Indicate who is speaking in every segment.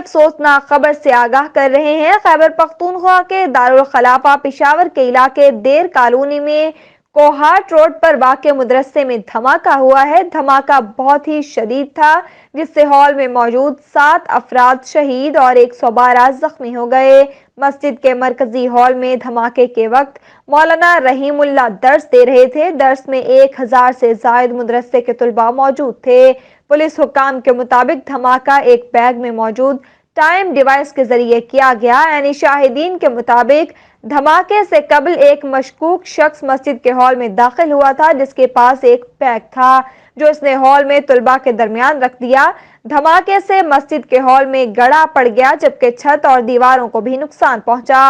Speaker 1: افسوسناک خبر سے آگاہ کر رہے ہیں۔ خیبر پختونخوا کے دارالخلافہ پشاور کے علاقے دیر کالونی میں کوہاٹ روڈ پر واقع مدرسے میں دھماکہ ہوا ہے۔ دھماکہ بہت ہی شدید تھا جس سے ہال میں موجود 7 افراد شہید اور 112 زخمی ہو گئے۔ مسجد کے مرکزی ہال میں دھماکے کے وقت مولانا رحیم اللہ درس دے رہے تھے۔ درس میں 1000 سے زائد مدرسے کے طلباء موجود تھے۔ پولیس حکام کے مطابق دھماکہ ایک بیگ میں موجود ٹائم ڈیوائس کے ذریعے کیا گیا۔ یعنی شاہدین کے مطابق دھماکے سے قبل ایک مشکوک شخص مسجد کے ہال میں داخل ہوا تھا جس کے پاس ایک بیگ تھا جو اس نے ہال میں طلباء کے درمیان رکھ دیا۔ دھماکے سے مسجد کے ہال میں گڑا پڑ گیا جبکہ چھت اور دیواروں کو بھی نقصان پہنچا۔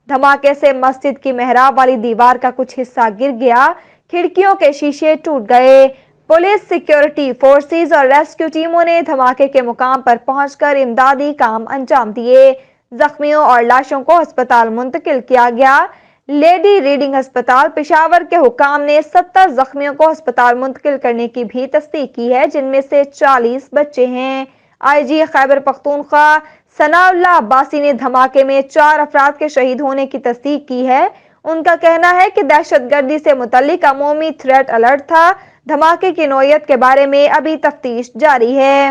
Speaker 1: دھماکے سے مسجد کی محراب والی دیوار کا کچھ حصہ گر گیا، کھڑکیوں کے شیشے ٹوٹ گئے۔ پولیس، سیکیورٹی فورسز اور ریسکیو ٹیموں نے دھماکے کے مقام پر پہنچ کر امدادی کام انجام دیے۔ زخمیوں اور لاشوں کو ہسپتال منتقل کیا گیا۔ لیڈی ریڈنگ ہسپتال پشاور کے حکام نے 70 زخمیوں کو ہسپتال منتقل کرنے کی بھی تصدیق کی ہے جن میں سے 40 بچے ہیں۔ آئی جی خیبر پختونخوا ثناء اللہ عباسی نے دھماکے میں 4 افراد کے شہید ہونے کی تصدیق کی ہے۔ ان کا کہنا ہے کہ دہشت گردی سے متعلق عمومی تھریٹ الرٹ تھا۔ دھماکے کی نوعیت کے بارے میں ابھی تفتیش جاری ہے۔